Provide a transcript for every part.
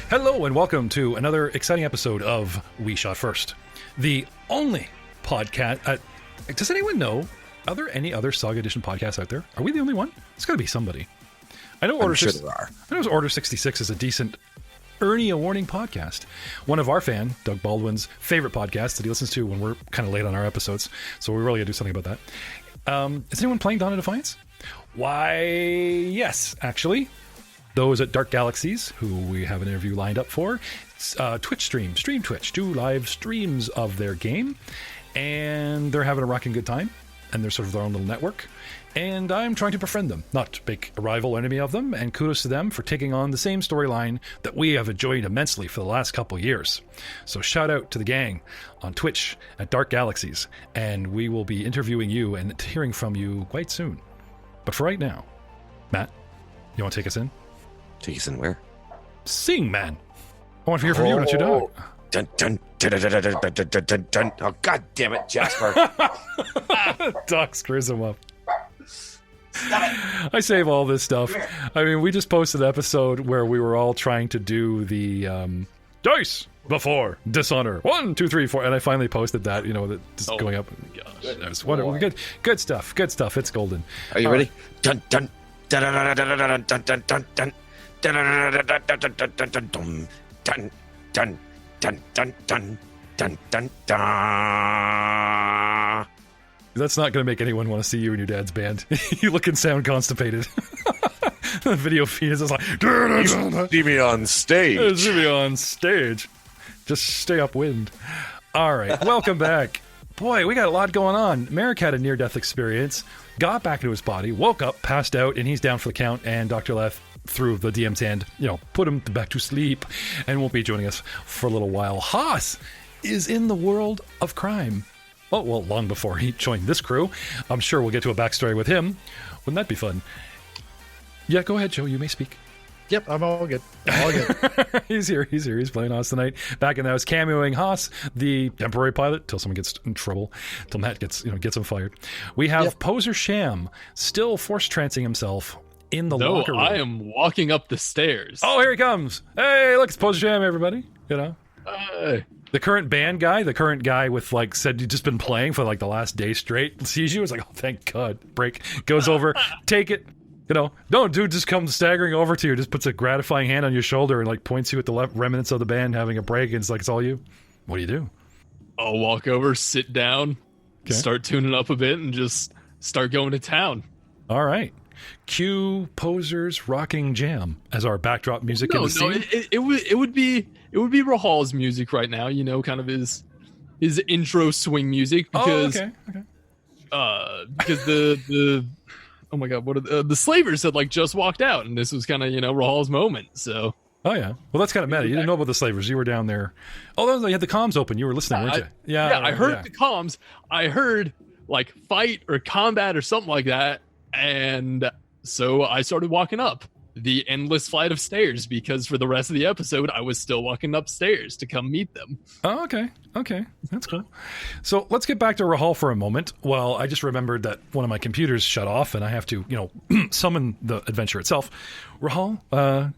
Hello and welcome to another exciting episode of We Shot First, the only podcast. Does anyone know? Are there any other Saga Edition podcasts out there? Are we the only one? It's got to be somebody. I know I'm sure there are. I know Order 66 is a decent Ernie a Warning podcast. One of our fan, Doug Baldwin's favorite podcasts that he listens to when we're kind of late on our episodes. So we really got to do something about that. Is anyone playing Dawn of Defiance? Why, yes, actually. Those at Dark Galaxies, who we have an interview lined up for, Twitch Stream Twitch, do live streams of their game, and they're having a rocking good time, and they're sort of their own little network, and I'm trying to befriend them, not make a rival enemy of them, and kudos to them for taking on the same storyline that we have enjoyed immensely for the last couple years. So shout out to the gang on Twitch at Dark Galaxies, and we will be interviewing you and hearing from you quite soon. But for right now, Matt, you want to take us in? Take us in where? Sing, man. I want to hear from you, not your dog. Dun, dun, dun, dun, dun, dun, dun, dun, dun, dun. Oh, God damn it, Jasper. Doc screws him up. I save all this stuff. I mean, we just posted an episode where we were all trying to do the dice before dishonor. 1, 2, 3, 4. And I finally posted that, that just going up. Gosh, that was wonderful. Good stuff. Good stuff. It's golden. Are you ready? Dun, dun, dun, dun, dun, dun, dun, dun, dun, dun, dun. Dun dun dun dun dun dun dun dun dun dun. That's not going to make anyone want to see you in your dad's band. You look and sound constipated. The video feed is just like, see me on stage. See me on stage. Just stay upwind. All right, welcome back. Boy, we got a lot going on. Merrick had a near-death experience, got back into his body, woke up, passed out, and he's down for the count, and Dr. Leth through the DM's hand, put him back to sleep and won't be joining us for a little while. Haas is in the world of crime. Oh, well, long before he joined this crew. I'm sure we'll get to a backstory with him. Wouldn't that be fun? Yeah, go ahead, Joe. You may speak. Yep, I'm all good. I'm all good. He's here. He's playing Haas tonight. Back in the house, cameoing Haas, the temporary pilot, till someone gets in trouble, till Matt gets him fired. We have Poser Sham still force-trancing himself in the locker room. I am walking up the stairs. Oh, here he comes. Hey, look, it's Poser Sham, everybody. The current band guy, with said you've just been playing for the last day straight, sees you, it's like, oh, thank God. Break, goes over, take it. Dude just comes staggering over to you, just puts a gratifying hand on your shoulder and points you at the remnants of the band having a break, and it's like, it's all you. What do you do? I'll walk over, sit down, start tuning up a bit, and just start going to town. All right. Cue Poser's Rocking Jam as our backdrop music in the scene. It would be Rahal's music right now, kind of his intro swing music, because because the oh my God, what are the slavers had just walked out, and this was kind of Rahal's moment. So well, that's kind of meta. You didn't know about the slavers. You were down there. Oh, you had the comms open. You were listening, weren't you? Yeah, I heard the comms. I heard fight or combat or something like that. And so I started walking up the endless flight of stairs, because for the rest of the episode, I was still walking upstairs to come meet them. Oh, okay. That's cool. So let's get back to Rahal for a moment. Well, I just remembered that one of my computers shut off and I have to, summon the adventure itself. Rahal,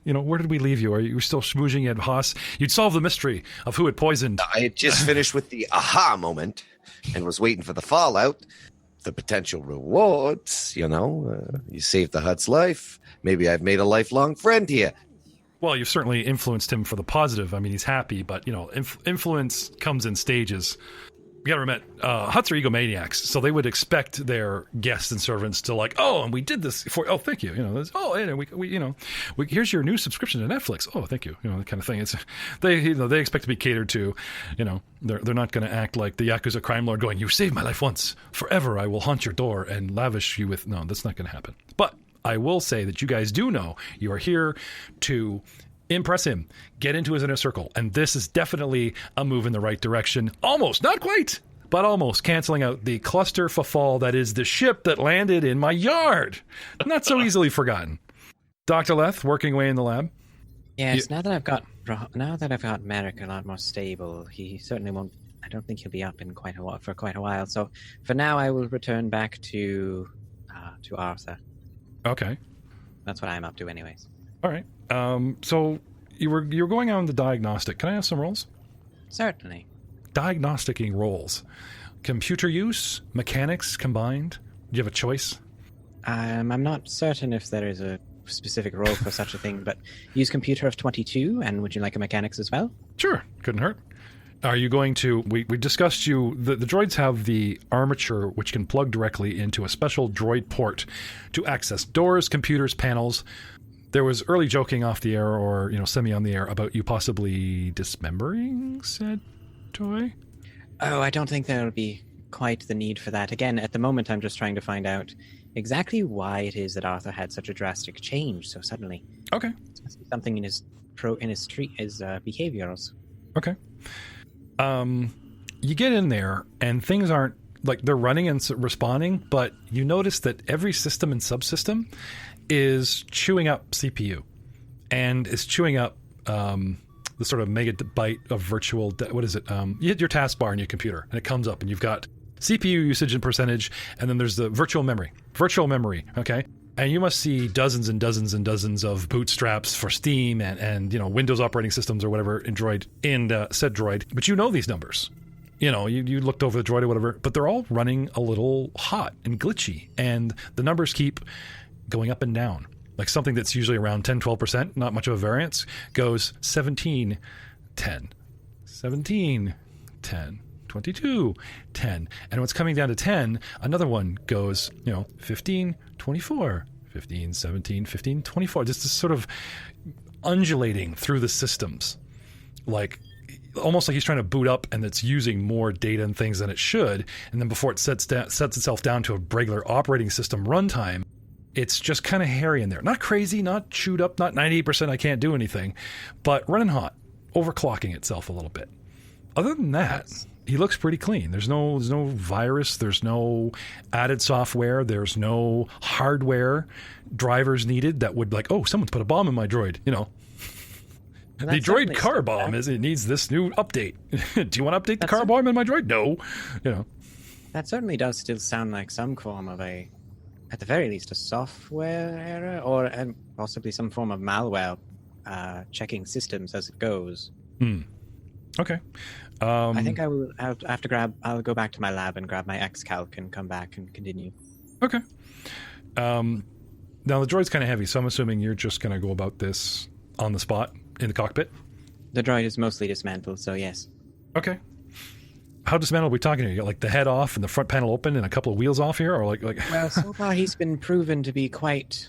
where did we leave you? Are you still schmoozing at Haas? You'd solve the mystery of who had poisoned. I had just finished with the aha moment and was waiting for the fallout. The potential rewards, you saved the Hutt's life. Maybe I've made a lifelong friend here. Well, you've certainly influenced him for the positive. I mean, he's happy, but, influence comes in stages. You gotta remember, Hutts are egomaniacs, so they would expect their guests and servants to like, oh, and we did this for, oh, thank you, and we here's your new subscription to Netflix. Oh, thank you, that kind of thing. It's they expect to be catered to, they're not going to act like the Yakuza crime lord going, you saved my life once, forever I will haunt your door and lavish you with. No, that's not going to happen. But I will say that you guys do know you are here to impress him, get into his inner circle, and this is definitely a move in the right direction. Almost, not quite, but almost canceling out the cluster fafal that is the ship that landed in my yard. Not so easily forgotten. Dr. Leth, working away in the lab. Yes, now that I've got Merrick a lot more stable, he certainly won't. I don't think he'll be up in quite a while. So for now, I will return back to Arthur. Okay, that's what I'm up to, anyways. All right. So you're going on the diagnostic. Can I have some rolls? Certainly. Diagnosticing rolls. Computer use, mechanics combined. Do you have a choice? I'm not certain if there is a specific role for such a thing, but use computer of 22, and would you like a mechanics as well? Sure. Couldn't hurt. Are you going to... We discussed the droids have the armature which can plug directly into a special droid port to access doors, computers, panels. There was early joking off the air or, semi on the air about you possibly dismembering said toy. Oh, I don't think there will be quite the need for that. Again, at the moment, I'm just trying to find out exactly why it is that Arthur had such a drastic change so suddenly. Okay. It must be something in his behaviors. Okay. You get in there and things aren't like they're running and responding, but you notice that every system and subsystem is chewing up CPU and is chewing up the sort of megabyte of virtual what is it? You hit your taskbar in your computer and it comes up and you've got CPU usage and percentage, and then there's the virtual memory, okay? And you must see dozens and dozens and dozens of bootstraps for Steam and Windows operating systems or whatever in said droid, but you know these numbers. You looked over the droid or whatever, but they're all running a little hot and glitchy, and the numbers keep going up and down. Like something that's usually around 10-12%, not much of a variance, goes 17, 10, 17, 10, 22, 10. And when it's coming down to 10, another one goes, 15, 24, 15, 17, 15, 24. Just this sort of undulating through the systems. Like almost like he's trying to boot up and it's using more data and things than it should. And then before it sets itself down to a regular operating system runtime, it's just kind of hairy in there. Not crazy, not chewed up, not 98% I can't do anything, but running hot, overclocking itself a little bit. Other than that, he looks pretty clean. There's no virus, there's no added software, there's no hardware drivers needed that would like, oh, someone's put a bomb in my droid, The droid car bomb it needs this new update. Do you want to update the car bomb in my droid? No. That certainly does still sound like some form of at the very least, a software error or possibly some form of malware checking systems as it goes. Okay. I think I will have to I'll go back to my lab and grab my X-Calc and come back and continue. Okay. Now the droid's kind of heavy, so I'm assuming you're just going to go about this on the spot in the cockpit? The droid is mostly dismantled, so yes. Okay. How dismantled are we talking here? You got like the head off and the front panel open and a couple of wheels off here, or like? Well, so far he's been proven to be quite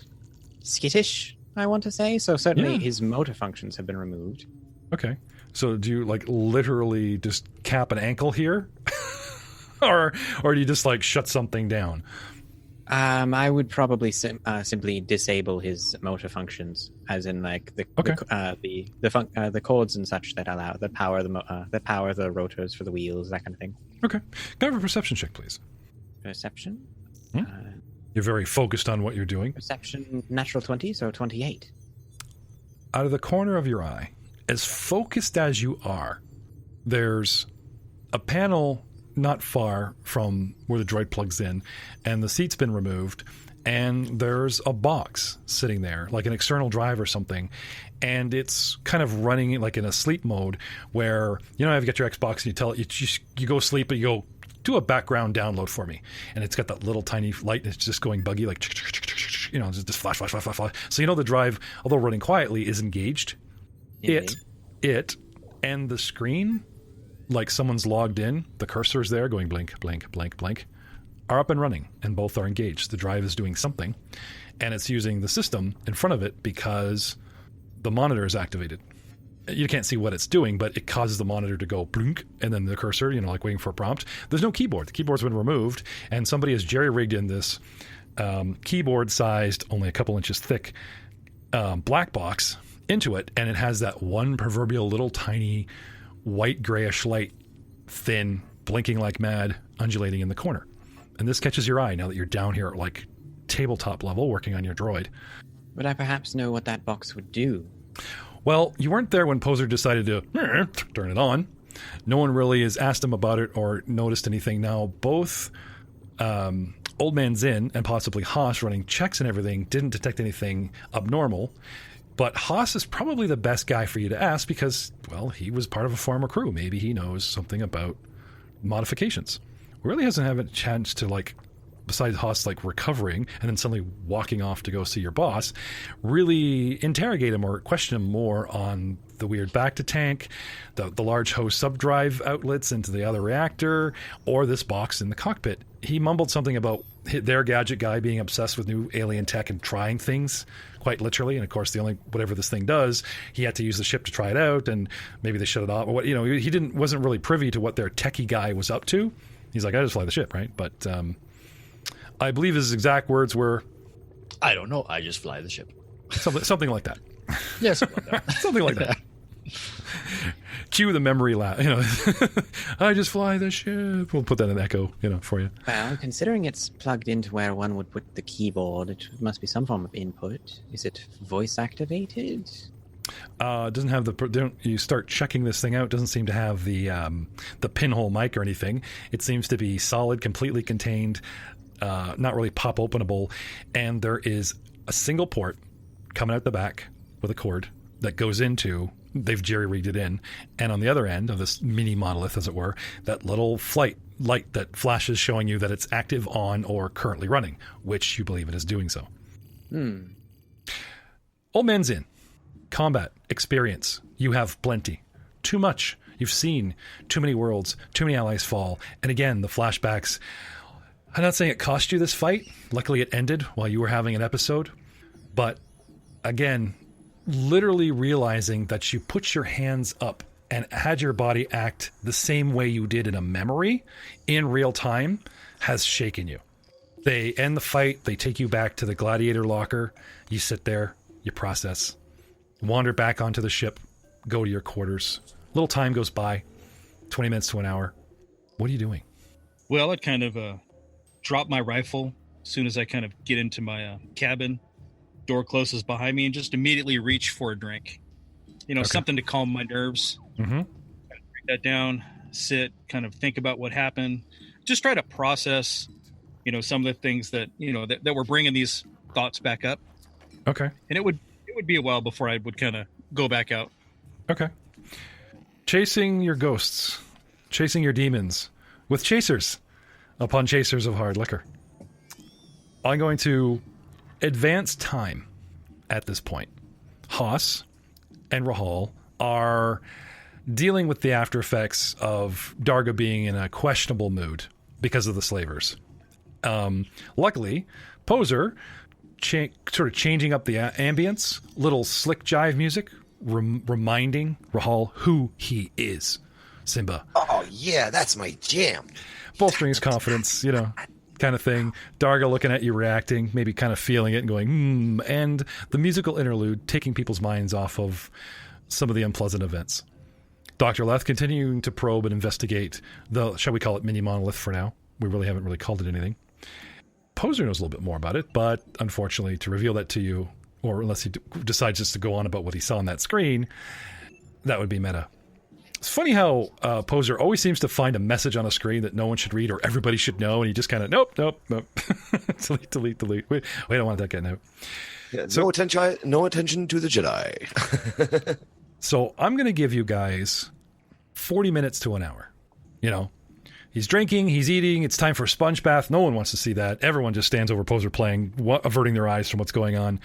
skittish, I want to say. So certainly his motor functions have been removed. Okay. So do you like literally just cap an ankle here, or do you just like shut something down? I would probably simply disable his motor functions, as in like the cords and such that power the rotors for the wheels, that kind of thing. Okay, can I have a perception check, please? Perception. You're very focused on what you're doing. Perception, natural 20, so 28. Out of the corner of your eye, as focused as you are, there's a panel not far from where the droid plugs in, and the seat's been removed, and there's a box sitting there, like an external drive or something, and it's kind of running like in a sleep mode where, you know, you got your Xbox and you tell it, you go sleep, and you go, do a background download for me, and it's got that little tiny light, and it's just going buggy, like, you know, just flash. So you know the drive, although running quietly, is engaged. Indeed. It and the screen like someone's logged in, the cursor's there going blink, blink, blink, blink, are up and running, and both are engaged. The drive is doing something, and it's using the system in front of it because the monitor is activated. You can't see what it's doing, but it causes the monitor to go blink, and then the cursor, like waiting for a prompt. There's no keyboard. The keyboard's been removed, and somebody has jerry-rigged in this keyboard-sized, only a couple inches thick, black box into it, and it has that one proverbial little tiny white grayish light, thin, blinking like mad, undulating in the corner. And this catches your eye now that you're down here at like tabletop level working on your droid. Would I perhaps know what that box would do? Well, you weren't there when Poser decided to turn it on. No one really has asked him about it or noticed anything. Now, both Old Man Zinn and possibly Haas running checks and everything didn't detect anything abnormal. But Haas is probably the best guy for you to ask because, well, he was part of a former crew. Maybe he knows something about modifications. Really hasn't had a chance to, like, besides Haas, like, recovering and then suddenly walking off to go see your boss, really interrogate him or question him more on the weird back-to-tank, the large host sub-drive outlets into the other reactor, or this box in the cockpit. He mumbled something about their gadget guy being obsessed with new alien tech and trying things, quite literally. And of course, whatever this thing does, he had to use the ship to try it out, and maybe they shut it off. Or he wasn't really privy to what their techie guy was up to. He's like, I just fly the ship, right? But I believe his exact words were, I don't know. I just fly the ship. something like that. Yes, something like that. Something like that. Cue the memory laugh. I just fly the ship. We'll put that in echo, for you. Well, considering it's plugged into where one would put the keyboard, it must be some form of input. Is it voice activated? Doesn't have you start checking this thing out. Doesn't seem to have the pinhole mic or anything. It seems to be solid, completely contained, not really pop openable, and there is a single port coming out the back with a cord that goes into. They've jerry-rigged it in, and on the other end of this mini monolith, as it were, that little flight light that flashes showing you that it's active, on, or currently running, which you believe it is doing so. Old Man Zinn. Combat experience. You have plenty. Too much. You've seen too many worlds, too many allies fall, and again, the flashbacks. I'm not saying it cost you this fight. Luckily, it ended while you were having an episode. But again, literally realizing that you put your hands up and had your body act the same way you did in a memory in real time has shaken you. They end the fight. They take you back to the gladiator locker. You sit there. You process. Wander back onto the ship. Go to your quarters. Little time goes by. 20 minutes to an hour. What are you doing? Well, I'd kind of drop my rifle as soon as I kind of get into my cabin. Door closes behind me and just immediately reach for a drink. Okay. Something to calm my nerves. Mm-hmm. Kind of break that down, sit, kind of think about what happened. Just try to process, some of the things that, that were bringing these thoughts back up. Okay. And it would be a while before I would kind of go back out. Okay. Chasing your ghosts, chasing your demons with chasers upon chasers of hard liquor. I'm going to advance time at this point. Haas and Rahal are dealing with the after effects of Darga being in a questionable mood because of the slavers. Luckily, Poser sort of changing up the ambience, little slick jive music, reminding Rahal who he is. Simba. Oh, yeah, that's my jam. Bolstering his confidence, kind of thing. Darga looking at you, reacting, maybe kind of feeling it and going, and the musical interlude taking people's minds off of some of the unpleasant events. Dr. Leth continuing to probe and investigate the, shall we call it mini monolith for now? We really haven't really called it anything. Poser knows a little bit more about it, but unfortunately to reveal that to you, or unless he decides just to go on about what he saw on that screen, that would be meta. It's funny how Poser always seems to find a message on a screen that no one should read or everybody should know, and he just kind of, nope. delete. We don't want that getting out. Yeah, so, no attention to the Jedi. So I'm going to give you guys 40 minutes to an hour. He's drinking, he's eating, it's time for a sponge bath. No one wants to see that. Everyone just stands over Poser playing, averting their eyes from what's going on,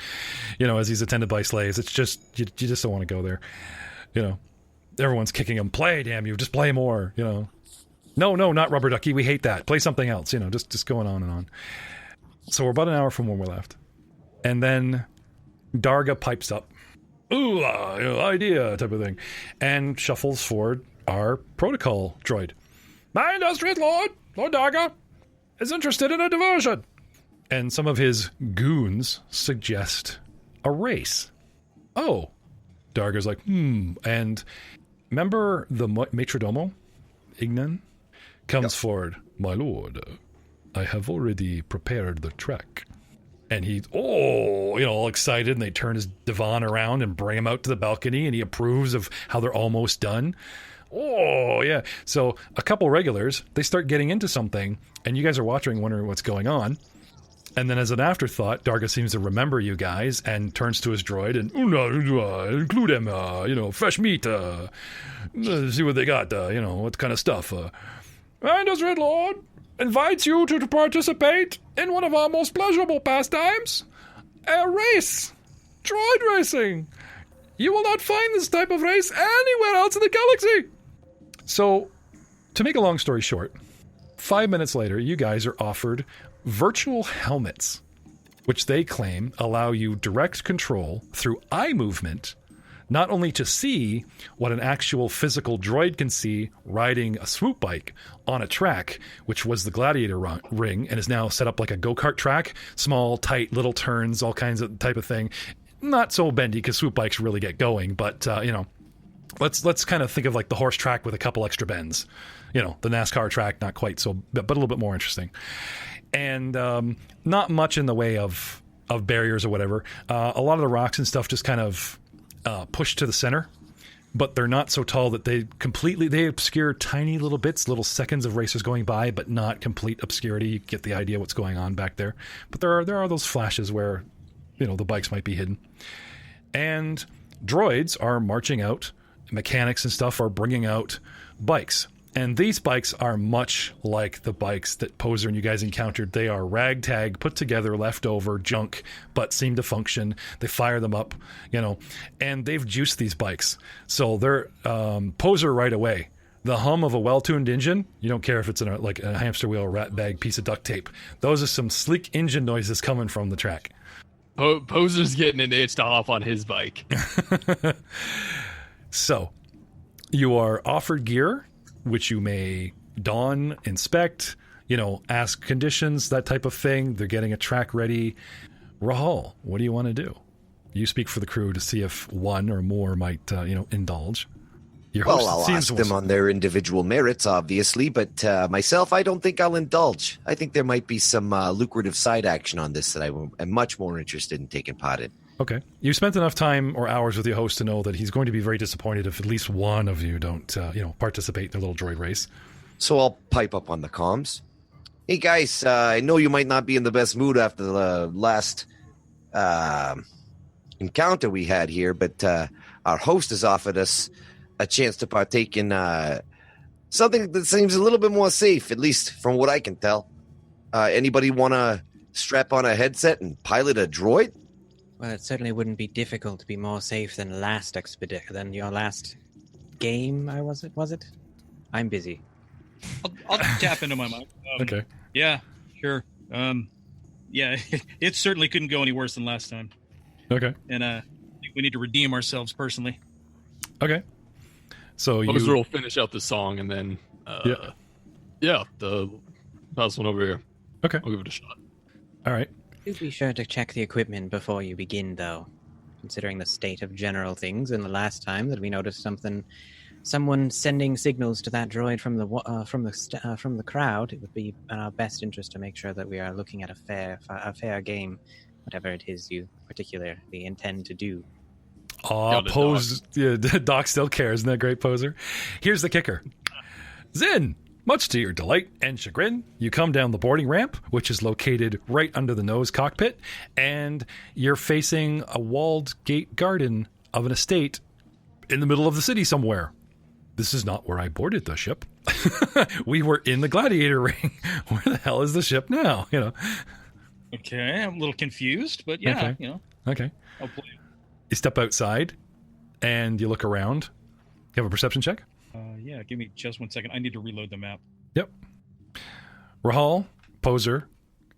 as he's attended by slaves. It's just, you just don't want to go there, Everyone's kicking him. Play, damn you. Just play more, No, not Rubber Ducky. We hate that. Play something else, just going on and on. So we're about an hour from when we left. And then Darga pipes up. Ooh, idea type of thing. And shuffles forward our protocol droid. My illustrious Lord Darga, is interested in a diversion. And some of his goons suggest a race. Oh. Darga's like, And remember the Matrodomo? Ignan? Comes forward. My lord, I have already prepared the track. And he's, all excited, and they turn his divan around and bring him out to the balcony, and he approves of how they're almost done. Oh, yeah. So a couple regulars, they start getting into something, and you guys are watching, wondering what's going on. And then as an afterthought, Darga seems to remember you guys and turns to his droid and, include him, fresh meat, see what they got, what kind of stuff. And as Red Lord invites you to participate in one of our most pleasurable pastimes, a race, droid racing. You will not find this type of race anywhere else in the galaxy. So, to make a long story short, 5 minutes later, you guys are offered virtual helmets, which they claim allow you direct control through eye movement, not only to see what an actual physical droid can see riding a swoop bike on a track, which was the Gladiator ring and is now set up like a go-kart track, small, tight, little turns, all kinds of type of thing. Not so bendy because swoop bikes really get going, but, let's kind of think of like the horse track with a couple extra bends. The NASCAR track, not quite so, but a little bit more interesting. And not much in the way of barriers or whatever. A lot of the rocks and stuff just kind of push to the center, but they're not so tall that they obscure tiny little bits, little seconds of racers going by, but not complete obscurity. You get the idea what's going on back there. But there are those flashes where, the bikes might be hidden. And droids are marching out. Mechanics and stuff are bringing out bikes. And these bikes are much like the bikes that Poser and you guys encountered. They are ragtag, put together, leftover junk, but seem to function. They fire them up, and they've juiced these bikes. So they're Poser right away. The hum of a well-tuned engine, you don't care if it's in a hamster wheel or rat bag piece of duct tape. Those are some sleek engine noises coming from the track. Poser's getting an itch to hop on his bike. So, you are offered gear, which you may don, inspect, ask conditions, that type of thing. They're getting a track ready. Rahul, what do you want to do? You speak for the crew to see if one or more might, indulge. Your host I'll ask them on their individual merits, obviously, but myself, I don't think I'll indulge. I think there might be some lucrative side action on this that I am much more interested in taking part in. Okay. You spent enough time or hours with your host to know that he's going to be very disappointed if at least one of you don't, participate in a little droid race. So I'll pipe up on the comms. Hey, guys, I know you might not be in the best mood after the last encounter we had here, but our host has offered us a chance to partake in something that seems a little bit more safe, at least from what I can tell. Anybody want to strap on a headset and pilot a droid? Well, it certainly wouldn't be difficult to be more safe than than your last game. Was it? I'm busy. I'll tap into my mind. Okay. Yeah, sure. Yeah, it certainly couldn't go any worse than last time. Okay. And I think we need to redeem ourselves personally. Okay. So Poser will finish out the song and then, the last one over here. Okay. I'll give it a shot. All right. Do be sure to check the equipment before you begin, though. Considering the state of general things, and the last time that we noticed someone sending signals to that droid from the crowd, it would be in our best interest to make sure that we are looking at a fair game, whatever it is you particularly intend to do. Doc still cares. Isn't that great, Poser? Here's the kicker. Zin, much to your delight and chagrin, you come down the boarding ramp, which is located right under the nose cockpit, and you're facing a walled gate garden of an estate in the middle of the city somewhere. This is not where I boarded the ship. We were in the Gladiator ring. Where the hell is the ship now? Okay, I'm a little confused, but yeah, Okay. Okay. I'll play. You step outside and you look around You have a perception check? Yeah, give me just 1 second. I need to reload the map. Yep. Rahal, Poser,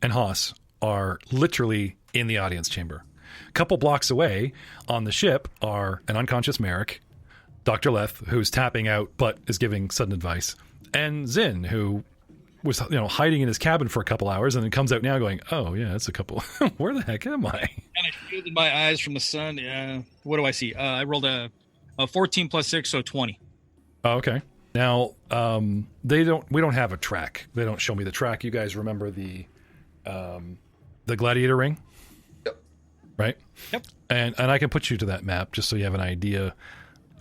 and Haas are literally in the audience chamber. A couple blocks away on the ship are an unconscious Merrick, Dr. Leth, who's tapping out but is giving sudden advice, and Zinn, who was hiding in his cabin for a couple hours and then comes out now going, oh, yeah, it's a couple. Where the heck am I? And I shielded my eyes from the sun. What do I see? I rolled a 14 plus 6, so 20. Oh, okay. Now, we don't have a track. They don't show me the track. You guys remember the gladiator ring? Yep. Right? Yep. And I can put you to that map just so you have an idea,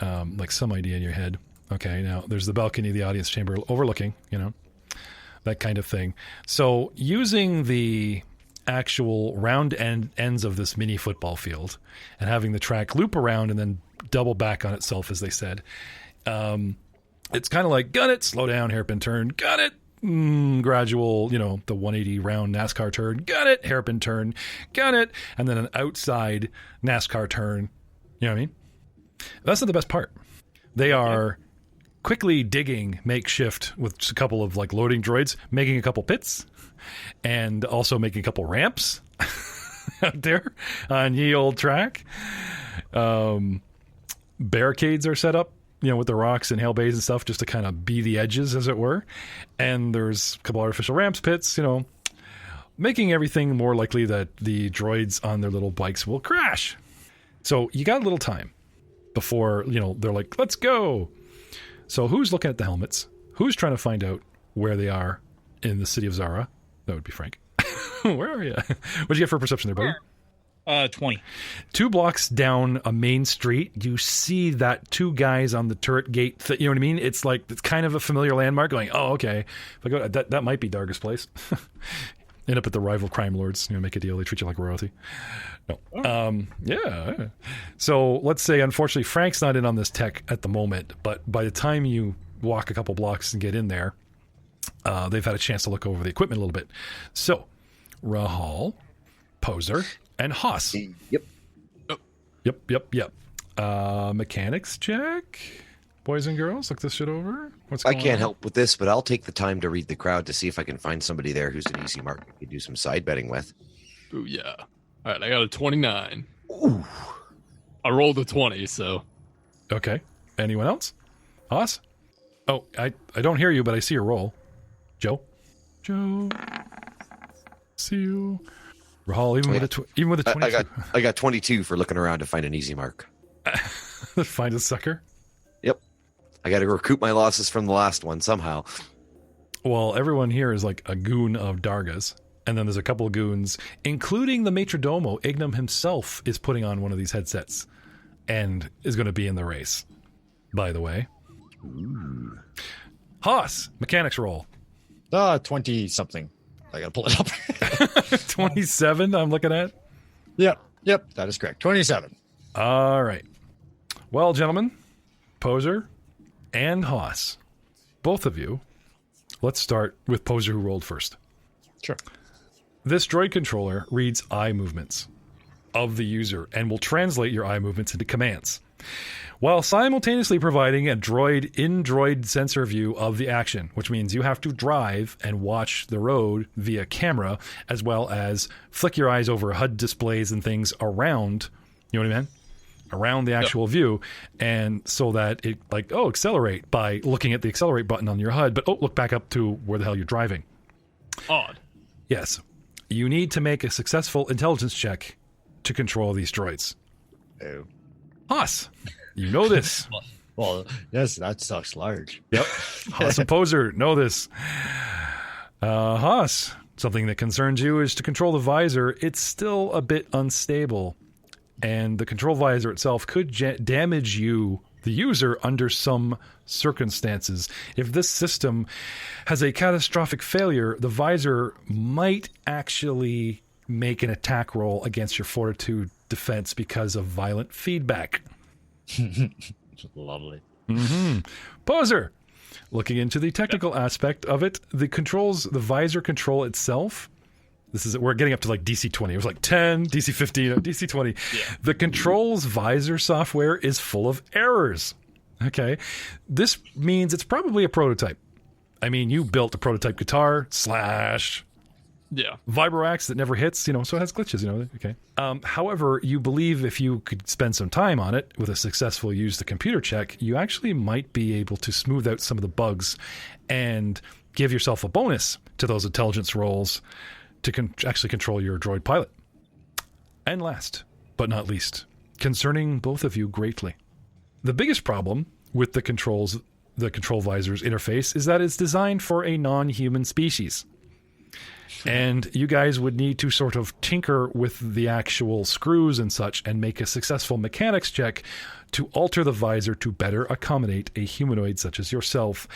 like some idea in your head. Okay, now there's the balcony of the audience chamber overlooking, that kind of thing. So using the actual round ends of this mini football field and having the track loop around and then double back on itself, as they said, it's kind of like, gun it, slow down, hairpin turn, gun it, gradual, the 180 round NASCAR turn, gun it, hairpin turn, gun it, and then an outside NASCAR turn. You know what I mean? That's not the best part. They are quickly digging makeshift with just a couple of like loading droids, making a couple pits, and also making a couple ramps out there on ye old track. Barricades are set up, with the rocks and hail bays and stuff, just to kind of be the edges, as it were. And there's a couple artificial ramps, pits, making everything more likely that the droids on their little bikes will crash. So you got a little time before, they're like, let's go. So who's looking at the helmets? Who's trying to find out where they are in the city of Zara? That would be Frank. Where are you? What'd you get for perception there, buddy? 20. 2 blocks down a main street, you see that 2 guys on the turret gate. You know what I mean? It's like, it's kind of a familiar landmark going, oh, okay. If I go, that might be Darga's place. End up at the rival crime lords, make a deal. They treat you like royalty. No. Yeah. So let's say, unfortunately, Frank's not in on this tech at the moment, but by the time you walk a couple blocks and get in there, they've had a chance to look over the equipment a little bit. So, Rahal, Poser, and Haas. Yep. Yep. Mechanics check. Boys and girls, look this shit over. What's I going can't on? help with this, but I'll take the time to read the crowd to see if I can find somebody there who's an easy mark I could do some side betting with. Ooh, yeah. All right, I got a 29. Ooh. I rolled a 20, so. Okay. Anyone else? Haas? Oh, I don't hear you, but I see your roll. Joe? See you. Rahal, even with a 22. I got 22 for looking around to find an easy mark. Find a sucker. Yep. I got to recoup my losses from the last one somehow. Well, everyone here is like a goon of Darga's. And then there's a couple of goons, including the Matrodomo. Ignam himself is putting on one of these headsets and is going to be in the race, by the way. Ooh. Haas, mechanics roll. 20-something. I gotta pull it up. 27, I'm looking at. Yep, that is correct. 27. All right. Well, gentlemen, Poser and Haas, both of you, let's start with Poser, who rolled first. Sure. This droid controller reads eye movements of the user and will translate your eye movements into commands, while simultaneously providing a in-droid sensor view of the action, which means you have to drive and watch the road via camera, as well as flick your eyes over HUD displays and things around, you know what I mean? Around the actual view, and so that it accelerate by looking at the accelerate button on your HUD, but look back up to where the hell you're driving. Odd. Yes. You need to make a successful intelligence check to control these droids. Oh. Haas, you know this. Well, yes, that sucks large. Yep. Haas and Poser know this. Haas, something that concerns you is to control the visor. It's still a bit unstable, and the control visor itself could damage you, the user, under some circumstances. If this system has a catastrophic failure, the visor might actually make an attack roll against your fortitude defense because of violent feedback. Lovely. Mm-hmm. Poser, looking into the technical aspect of it, the visor control itself, we're getting up to like DC 20. It was like 10, DC 15, DC 20. Yeah. The controls visor software is full of errors. Okay. This means it's probably a prototype. I mean, you built a prototype guitar / Yeah. vibroax that never hits, so it has glitches, Okay. However, you believe if you could spend some time on it with a successful use the computer check, you actually might be able to smooth out some of the bugs and give yourself a bonus to those intelligence rolls to actually control your droid pilot. And last, but not least, concerning both of you greatly, the biggest problem with the control visor's interface is that it's designed for a non-human species. And you guys would need to sort of tinker with the actual screws and such and make a successful mechanics check to alter the visor to better accommodate a humanoid such as yourself.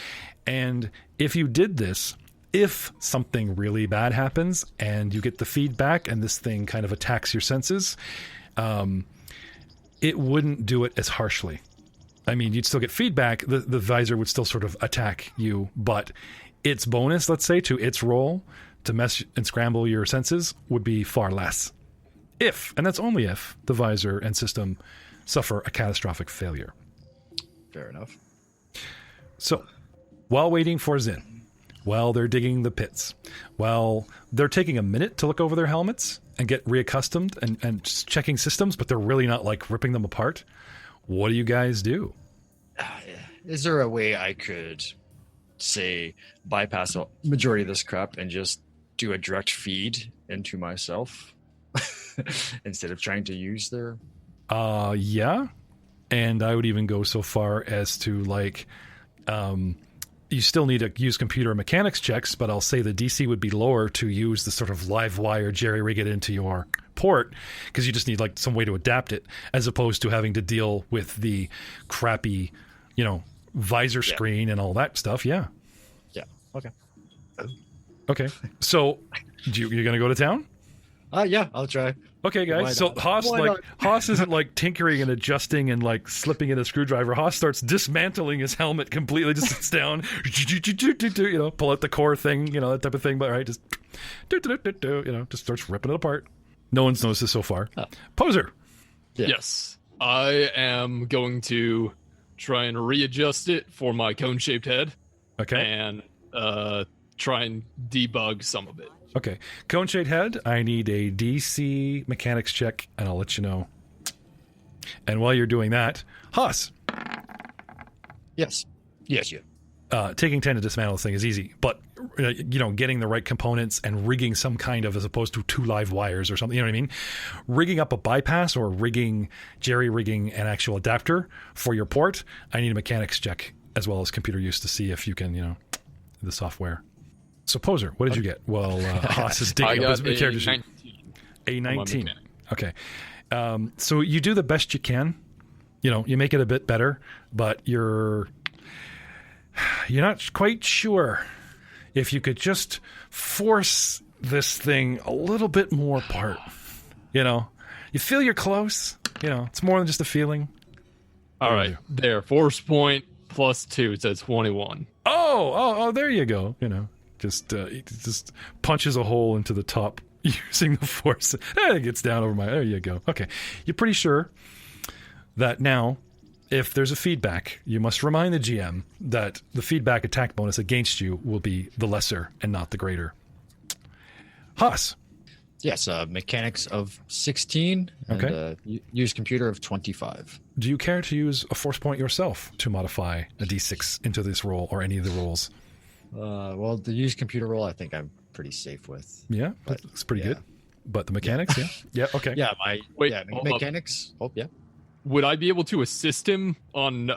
And if you did this, if something really bad happens and you get the feedback and this thing kind of attacks your senses, it wouldn't do it as harshly. I mean, you'd still get feedback. The visor would still sort of attack you, but its bonus, let's say, to its role to mess and scramble your senses would be far less. If, and that's only if, the visor and system suffer a catastrophic failure. Fair enough. So, while waiting for Zin, while they're digging the pits, while they're taking a minute to look over their helmets and get reaccustomed and just checking systems, but they're really not like ripping them apart, what do you guys do? Is there a way I could, say, bypass the majority of this crap and just do a direct feed into myself instead of trying to use their... Yeah. And I would even go so far as to you still need to use computer mechanics checks, but I'll say the DC would be lower to use the sort of live wire jerry-rig it into your port, because you just need some way to adapt it, as opposed to having to deal with the crappy, visor screen and all that stuff. Yeah. Yeah. Okay. Okay. So you're going to go to town? Yeah, I'll try. Okay, guys. Why So not? Haas isn't tinkering and adjusting and slipping in a screwdriver. Haas starts dismantling his helmet completely. Just sits down, pull out the core thing, that type of thing. But just just starts ripping it apart. No one's noticed this so far. Poser. Yeah. Yes. I am going to try and readjust it for my cone-shaped head. Okay. And try and debug some of it. Okay. Cone-shaped head, I need a DC mechanics check, and I'll let you know. And while you're doing that, Haas. Yes. Yes, you. Taking 10 to dismantle this thing is easy, but getting the right components and rigging some kind of, as opposed to 2 live wires or something, you know what I mean? Rigging up a bypass or jerry-rigging an actual adapter for your port, I need a mechanics check as well as computer use to see if you can, the software. So, Poser, what did you get? Well, Haas is digging up his character sheet. A 19. Okay. So you do the best you can. You make it a bit better, but you're not quite sure if you could just force this thing a little bit more apart. You feel you're close. It's more than just a feeling. All right. There. Force point plus 2. It says 21. Oh, there you go. Just punches a hole into the top using the force. It gets down over there you go. Okay. You're pretty sure that now, if there's a feedback, you must remind the GM that the feedback attack bonus against you will be the lesser and not the greater. Haas. Yes, mechanics of 16 and Okay. Use computer of 25. Do you care to use a force point yourself to modify a D6 into this roll or any of the rolls? Well, the use computer roll, I think I'm pretty safe with. Yeah, But, that's pretty yeah. good. But the mechanics, yeah? Yeah, okay. Yeah, Wait, hold up. mechanics. Oh, yeah. Would I be able to assist him on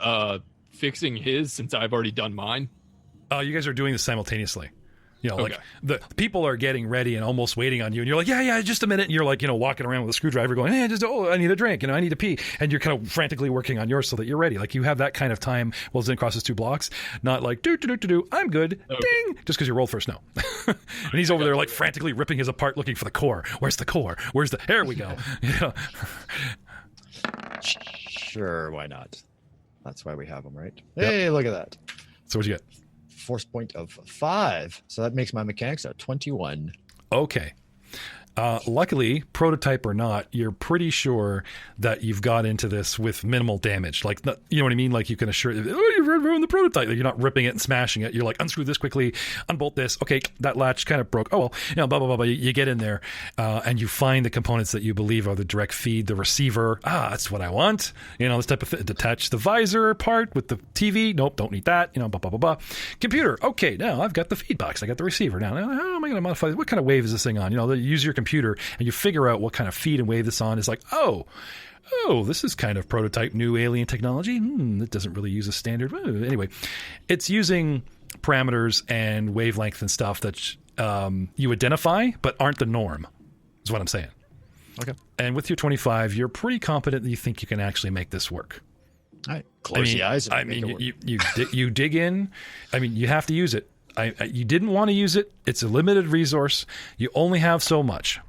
fixing his since I've already done mine? You guys are doing this simultaneously. Okay. The people are getting ready and almost waiting on you, and you're like, yeah, just a minute. And you're walking around with a screwdriver going, hey, I need a drink, I need to pee. And you're kind of frantically working on yours so that you're ready. You have that kind of time while Zin crosses 2 blocks, not do, I'm good, Okay. ding, just because you rolled first, no. And he's over there frantically ripping his apart looking for the core. Where's the core? There we go. Yeah. Sure, why not? That's why we have them, right? Hey, look at that. So what'd you get? Force point of 5. So that makes my mechanics at 21. Okay. Luckily, prototype or not, you're pretty sure that you've got into this with minimal damage. Like, you know what I mean? Like, you can assure, you've ruined the prototype. Like, you're not ripping it and smashing it. You're like, unscrew this quickly, unbolt this. Okay, that latch kind of broke. Oh, well, blah, blah, blah, blah. You get in there and you find the components that you believe are the direct feed, the receiver. That's what I want. This type of thing. Detach the visor part with the TV. Nope, don't need that. Blah, blah, blah, blah. Computer. Okay, now I've got the feed box. I got the receiver. Now how am I going to modify this? What kind of wave is this thing on? You use your computer and you figure out what kind of feed and wave this on. Is like, oh, this is kind of prototype new alien technology. It doesn't really use a standard. Anyway, it's using parameters and wavelength and stuff that you identify but aren't the norm, is what I'm saying. Okay. And with your 25, you're pretty confident that you think you can actually make this work. All right. Close the eyes. You dig in. I mean, you have to use it. You didn't want to use it. It's a limited resource. You only have so much.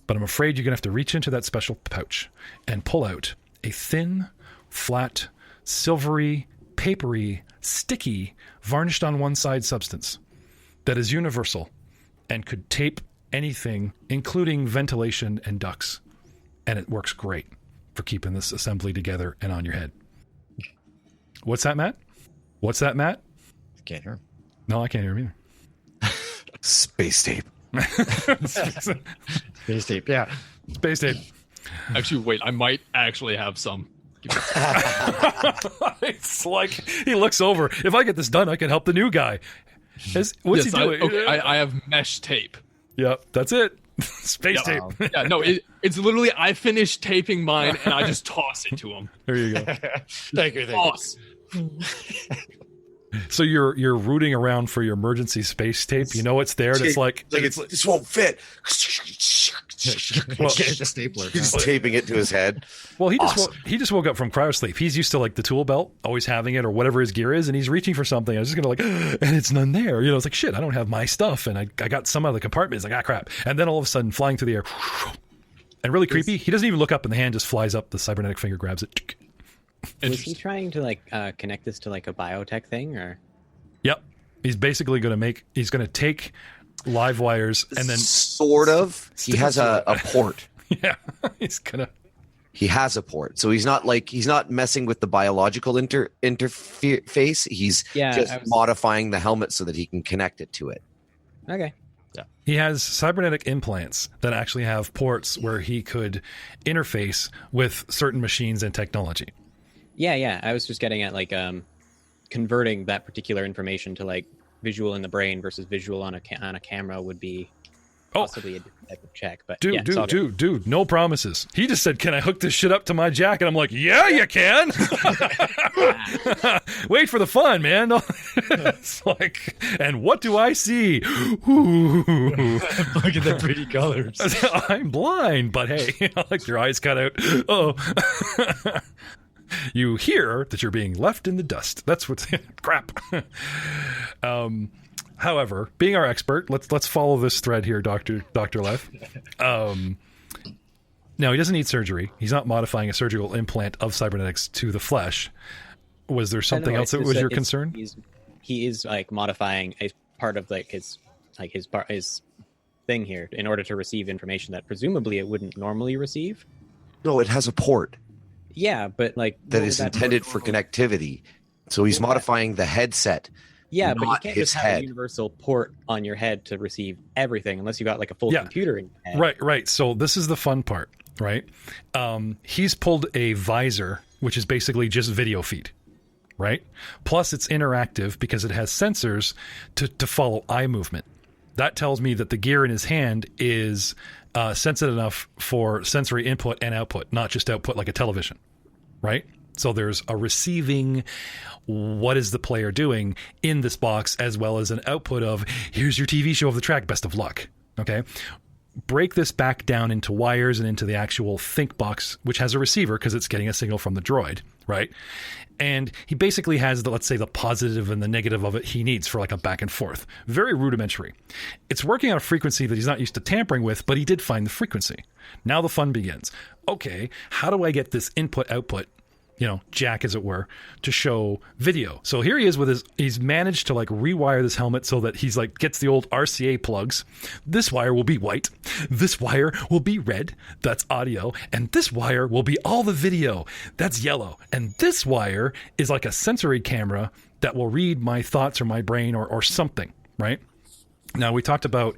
But I'm afraid you're going to have to reach into that special pouch and pull out a thin, flat, silvery, papery, sticky, varnished on one side substance that is universal and could tape anything, including ventilation and ducts. And it works great for keeping this assembly together and on your head. What's that, Matt? Can't hear him. No, I can't hear him either. Space tape. Space tape, yeah. Space tape. Actually, wait, I might actually have some. It's like he looks over. If I get this done, I can help the new guy. What's he doing? I have mesh tape. Yep, that's it. Space tape. Yeah, no, it's literally I finished taping mine and I just toss it to him. There you go. Thank you. Toss. So you're rooting around for your emergency space tape. You know it's there. And it's like this won't fit. Well, get the stapler. He's taping it to his head. Well, he just woke up from cryosleep. He's used to like the tool belt, always having it or whatever his gear is, and he's reaching for something. I was just gonna and it's none there. It's like shit. I don't have my stuff, and I got some out of the compartment. It's like crap. And then all of a sudden, flying through the air, and really creepy. He doesn't even look up, and the hand just flies up. The cybernetic finger grabs it. Was he trying to connect this to like a biotech thing or? Yep. He's basically going to take live wires and then sort of. He has a port. Yeah. He has a port. So he's not messing with the biological interface. He's modifying the helmet so that he can connect it to it. Okay. Yeah. He has cybernetic implants that actually have ports where he could interface with certain machines and technology. Yeah. I was just getting at like converting that particular information to like visual in the brain versus visual on a camera would be possibly a different type of check. But dude, no promises. He just said, "Can I hook this shit up to my jacket?" I'm like, "Yeah, you can." Wait for the fun, man. It's like, and what do I see? Ooh. Look at the pretty colors. I'm blind, but hey, I like your eyes cut out. Oh. You hear that you're being left in the dust. That's what's crap. However, being our expert, let's follow this thread here, Dr. Leff. Now, he doesn't need surgery. He's not modifying a surgical implant of cybernetics to the flesh. Was there something else that was your concern? He is like modifying a part of like his thing here in order to receive information that presumably it wouldn't normally receive. No, it has a port. Yeah, but like that is intended for connectivity. So he's modifying the headset. Yeah, but you can't just have head. a universal port on your head to receive everything unless you got like a full computer in your head. Right. So this is the fun part, right? He's pulled a visor, which is basically just video feed, right? Plus it's interactive because it has sensors to follow eye movement. That tells me that the gear in his hand is sensitive enough for sensory input and output, not just output like a television, right? So there's a receiving what is the player doing in this box as well as an output of here's your TV show of the track, best of luck, okay? Break this back down into wires and into the actual think box, which has a receiver because it's getting a signal from the droid, right? And he basically has let's say the positive and the negative of it he needs for like a back and forth. Very rudimentary. It's working on a frequency that he's not used to tampering with, but he did find the frequency. Now the fun begins. Okay, how do I get this input-output jack, as it were, to show video. So here he is with he's managed to like rewire this helmet so that he's like gets the old RCA plugs. This wire will be white. This wire will be red. That's audio. And this wire will be all the video. That's yellow. And this wire is like a sensory camera that will read my thoughts or my brain or something, right? Now, we talked about,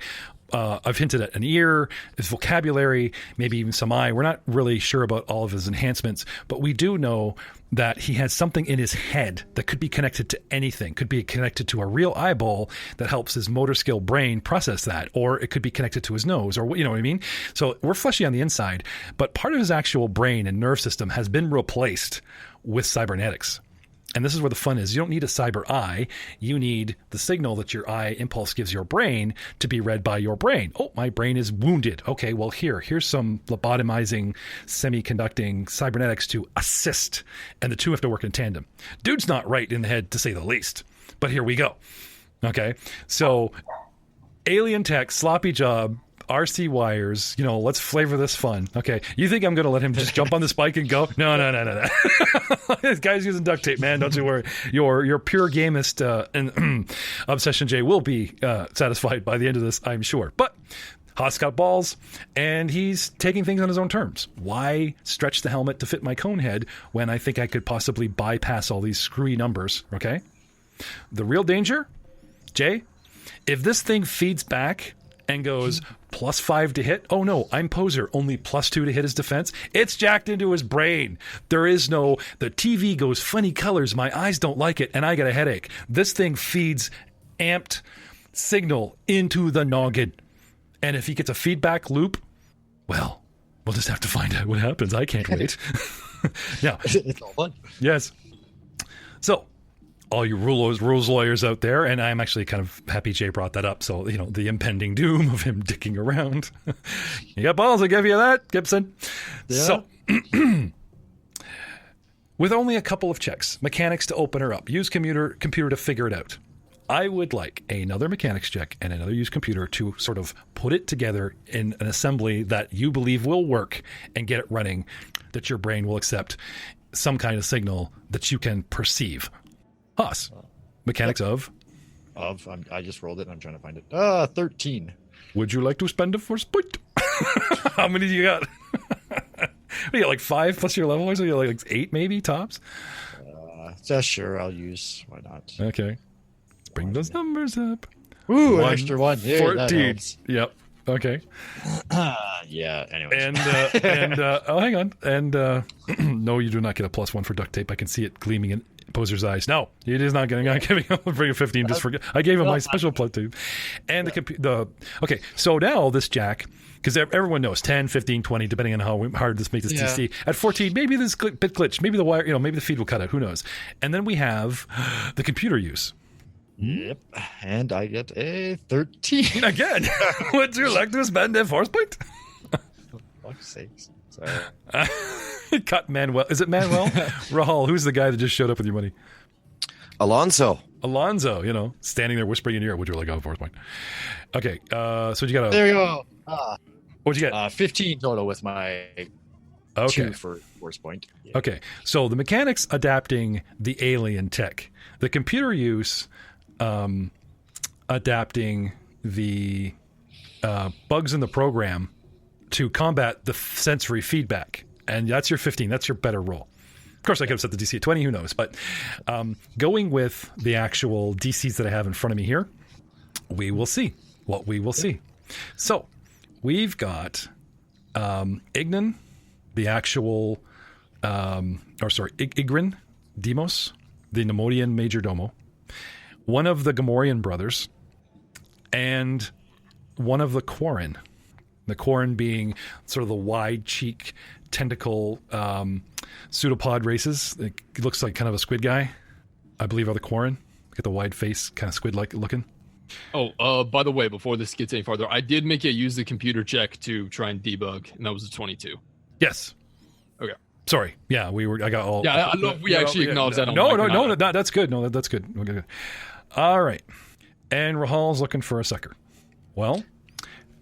I've hinted at an ear, his vocabulary, maybe even some eye. We're not really sure about all of his enhancements, but we do know that he has something in his head that could be connected to anything, could be connected to a real eyeball that helps his motor skill brain process that, or it could be connected to his nose, or you know what I mean? So we're fleshy on the inside, but part of his actual brain and nerve system has been replaced with cybernetics. And this is where the fun is. You don't need a cyber eye. You need the signal that your eye impulse gives your brain to be read by your brain. Oh, my brain is wounded. Okay, well, here's some lobotomizing, semi-conducting cybernetics to assist. And the two have to work in tandem. Dude's not right in the head, to say the least. But here we go. Okay, so alien tech, sloppy job, RC wires, let's flavor this fun. Okay, you think I'm going to let him just jump on this bike and go? No. This guy's using duct tape, man. Don't you worry. Your pure gamist and Obsession J will be satisfied by the end of this, I'm sure. But Haas got balls, and he's taking things on his own terms. Why stretch the helmet to fit my cone head when I think I could possibly bypass all these screwy numbers, okay? The real danger, Jay, if this thing feeds back and goes +5 to hit. Oh no, I'm poser. Only +2 to hit his defense. It's jacked into his brain. There is no, the TV goes funny colors. My eyes don't like it and I get a headache. This thing feeds amped signal into the noggin. And if he gets a feedback loop, well, we'll just have to find out what happens. I can't wait. Now, it's all fun. Yes. So, all you rules lawyers out there, and I'm actually kind of happy Jay brought that up. So, the impending doom of him dicking around. You got balls, I give you that, Gibson. Yeah. So, with only a couple of checks, mechanics to open her up, use computer to figure it out. I would like another mechanics check and another use computer to sort of put it together in an assembly that you believe will work and get it running, that your brain will accept some kind of signal that you can perceive. Haas, mechanics of? I just rolled it and I'm trying to find it. 13. Would you like to spend a force point? How many do you got? You got like 5 plus your level, or so you got like 8 maybe, tops? Sure, I'll use. Why not? Okay. Let's bring those numbers up. Ooh, an extra 1. Yeah, 14. Yep. Okay. Yeah, anyway. And hang on. And no, you do not get a +1 for duct tape. I can see it gleaming in Poser's eyes. No, it is not getting. I'm giving him bring a 15. Just forget. I gave him my special +2. And okay. So now this jack, because everyone knows 10, 15, 20, depending on how hard this makes this DC. At 14, maybe this bit glitch, maybe the wire, maybe the feed will cut out. Who knows? And then we have the computer use. Yep, and I get a 13 again. Would you like to spend a force point? For fuck's sakes. Sorry. Cut Manuel. Is it Manuel? Rahul, who's the guy that just showed up with your money? Alonso, standing there whispering in your ear. Would you like a force point? Okay, so you got there you go. What'd you get? 15 total with my 2 for force point. Yeah. Okay, so the mechanics adapting the alien tech, the computer use adapting the bugs in the program to combat the sensory feedback. And that's your 15. That's your better roll. Of course, I could have set the DC at 20. Who knows? But going with the actual DCs that I have in front of me here, we will see what we will see. So we've got Ignan, the actual, Igrin Demos, the Nemodian Major Domo, one of the Gamorrean brothers, and one of the Quarren. The Quarren being sort of the wide cheek, tentacle, pseudopod races. It looks like kind of a squid guy, I believe, are the Quarren. Get the wide face, kind of squid-like looking. Oh, by the way, before this gets any farther, I did make you use the computer check to try and debug, and that was a 22. Yes. Okay. Sorry. Yeah, I got all. Yeah, I don't know if we actually acknowledge that. No, that's good. No, that's good. Okay, good. All right. And Rahal's looking for a sucker. Well,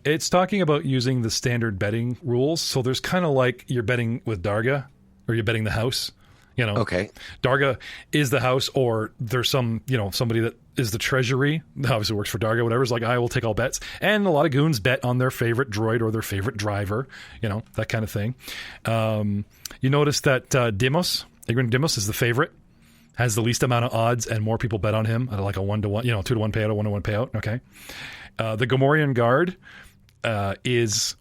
it's talking about using the standard betting rules. So there's kind of like you're betting with Darga, or you're betting the house. Okay. Darga is the house, or there's some, somebody that is the treasury, obviously works for Darga, whatever, is like, I will take all bets. And a lot of goons bet on their favorite droid or their favorite driver, that kind of thing. You notice that Dimos, Igrin Dimos, is the favorite, has the least amount of odds, and more people bet on him at like a 1-to-1, 2-to-1 payout, a 1-to-1 payout. Okay. The Gamorrean Guard is,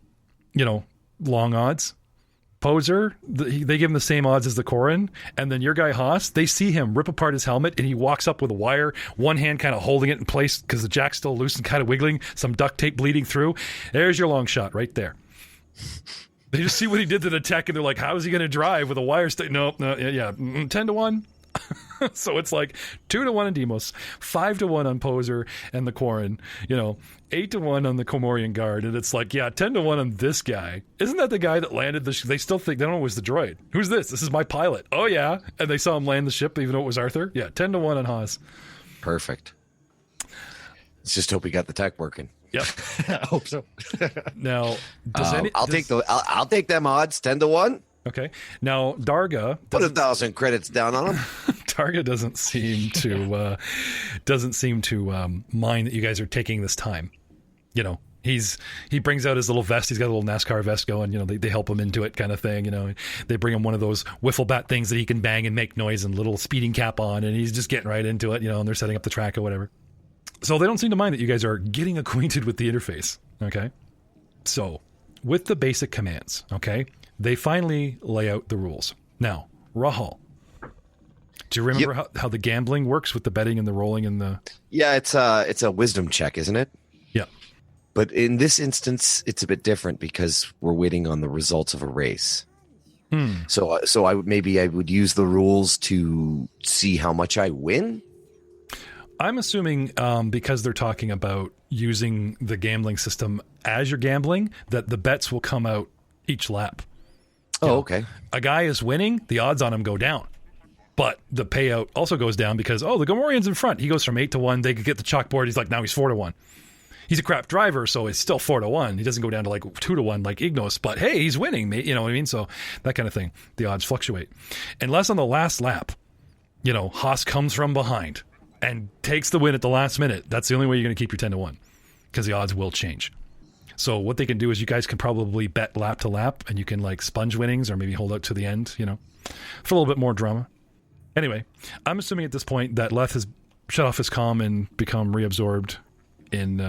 long odds. Poser, they give him the same odds as the Corrin, and then your guy Haas, they see him rip apart his helmet, and he walks up with a wire, one hand kind of holding it in place because the jack's still loose and kind of wiggling, some duct tape bleeding through. There's your long shot right there. They just see what he did to the tech, and they're like, how is he going to drive with a wire? No, 10-to-1. So it's like 2-to-1 on Demos, 5-to-1 on Poser and the Corrin, 8-to-1 on the Comorian Guard, and it's like, 10-to-1 on this guy. Isn't that the guy that landed the they still think, they don't know it was the droid. Who's this? This is my pilot. Oh, yeah. And they saw him land the ship, even though it was Arthur. 10-to-1 on Haas. Perfect. Let's just hope we got the tech working. Yep. I hope so. Now, I'll take them odds, 10-to-1. Okay. Now, Darga... Put 1,000 credits down on them. Darga doesn't seem to mind that you guys are taking this time. He brings out his little vest. He's got a little NASCAR vest going. They help him into it, kind of thing. They bring him one of those wiffle bat things that he can bang and make noise, and little speeding cap on, and he's just getting right into it. And they're setting up the track or whatever. So they don't seem to mind that you guys are getting acquainted with the interface. Okay. So with the basic commands, okay, they finally lay out the rules. Now, Rahal, do you remember how the gambling works with the betting and the rolling and the... Yeah, it's a wisdom check, isn't it? Yeah. But in this instance, it's a bit different because we're waiting on the results of a race. So I would use the rules to see how much I win. I'm assuming because they're talking about using the gambling system as you're gambling, that the bets will come out each lap. Okay. A guy is winning, the odds on him go down. But the payout also goes down because, the Gamorrean's in front. He goes from 8-to-1. They could get the chalkboard. He's like, now he's 4-to-1. He's a crap driver, so it's still 4-to-1. He doesn't go down to like 2-to-1 like Ignos, but hey, he's winning. You know what I mean? So that kind of thing. The odds fluctuate. Unless on the last lap, Haas comes from behind and takes the win at the last minute. That's the only way you're going to keep your 10-to-1 because the odds will change. So what they can do is you guys can probably bet lap to lap, and you can like sponge winnings or maybe hold out to the end, for a little bit more drama. Anyway, I'm assuming at this point that Leth has shut off his comm and become reabsorbed in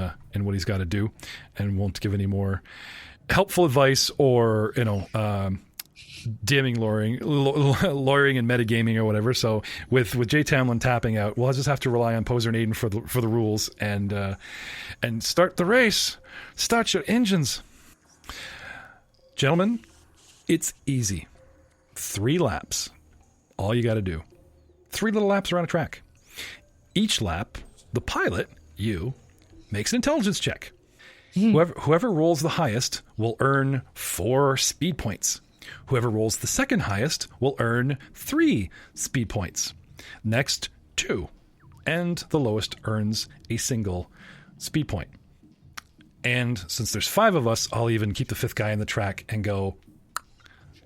what he's got to do, and won't give any more helpful advice or DMing, lawyering and metagaming or whatever. So with Jay Tamlin tapping out, we'll just have to rely on Poser and Aiden for the rules and start the race. Start your engines. Gentlemen, it's easy. 3 laps. All you got to do. 3 little laps around a track. Each lap, the pilot, you, makes an intelligence check. Whoever rolls the highest will earn 4 speed points. Whoever rolls the second highest will earn 3 speed points. Next, 2. And the lowest earns a single speed point. And since there's 5 of us, I'll even keep the 5th guy in the track and go,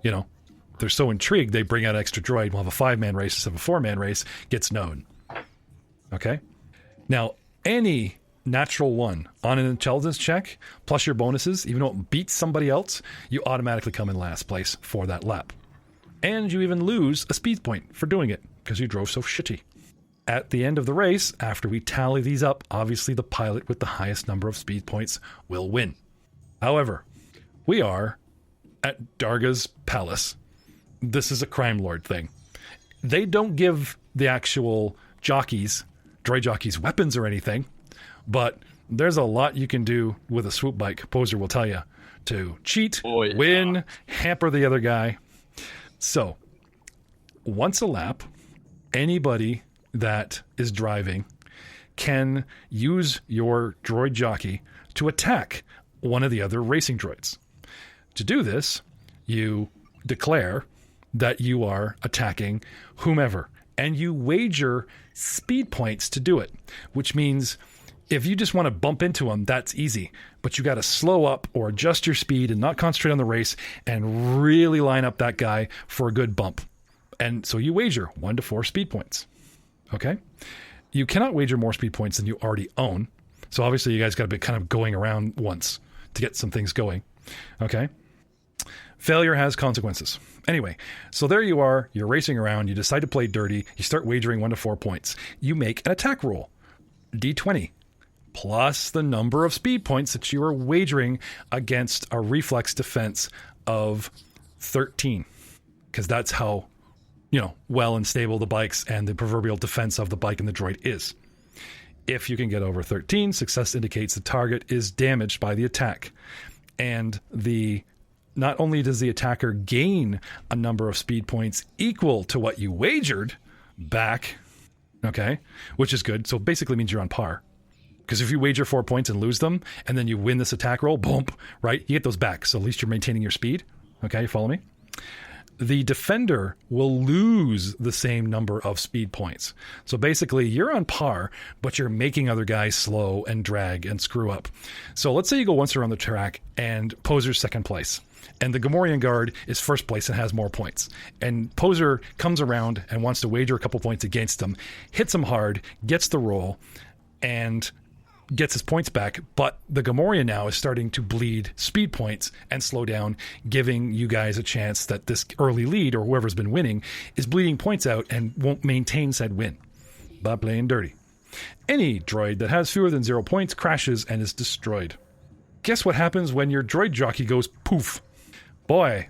they're so intrigued, they bring out extra droid. We'll have a 5-man race instead of a 4-man race. Gets known. Okay? Now, any natural 1 on an intelligence check, plus your bonuses, even though it beats somebody else, you automatically come in last place for that lap. And you even lose a speed point for doing it, because you drove so shitty. At the end of the race, after we tally these up, obviously the pilot with the highest number of speed points will win. However, we are at Darga's palace. This is a crime lord thing. They don't give the actual droid jockeys weapons or anything, but there's a lot you can do with a swoop bike, Poser will tell you, to cheat, win, hamper the other guy. So, once a lap, anybody that is driving can use your droid jockey to attack one of the other racing droids. To do this, you declare that you are attacking whomever, and you wager speed points to do it, which means if you just want to bump into them, that's easy, but you got to slow up or adjust your speed and not concentrate on the race and really line up that guy for a good bump. And so you wager 1 to 4 speed points. Okay? You cannot wager more speed points than you already own. So obviously you guys got to be kind of going around once to get some things going. Okay? Failure has consequences. Anyway, so there you are. You're racing around. You decide to play dirty. You start wagering 1 to 4 points. You make an attack roll. D20. Plus the number of speed points that you are wagering against a reflex defense of 13. Because that's how, well and stable the bikes and the proverbial defense of the bike and the droid is. If you can get over 13, success indicates the target is damaged by the attack. And not only does the attacker gain a number of speed points equal to what you wagered back, okay, which is good. So basically means you're on par. Because if you wager 4 points and lose them, and then you win this attack roll, boom, right, you get those back. So at least you're maintaining your speed. Okay, you follow me? The defender will lose the same number of speed points. So basically, you're on par, but you're making other guys slow and drag and screw up. So let's say you go once around the track and Poser's second place. And the Gamorrean guard is first place and has more points. And Poser comes around and wants to wager a couple points against him, hits him hard, gets the roll, and gets his points back, but the Gamorrean now is starting to bleed speed points and slow down, giving you guys a chance that this early lead, or whoever's been winning, is bleeding points out and won't maintain said win by playing dirty. Any droid that has fewer than 0 points crashes and is destroyed. Guess what happens when your droid jockey goes poof? Boy,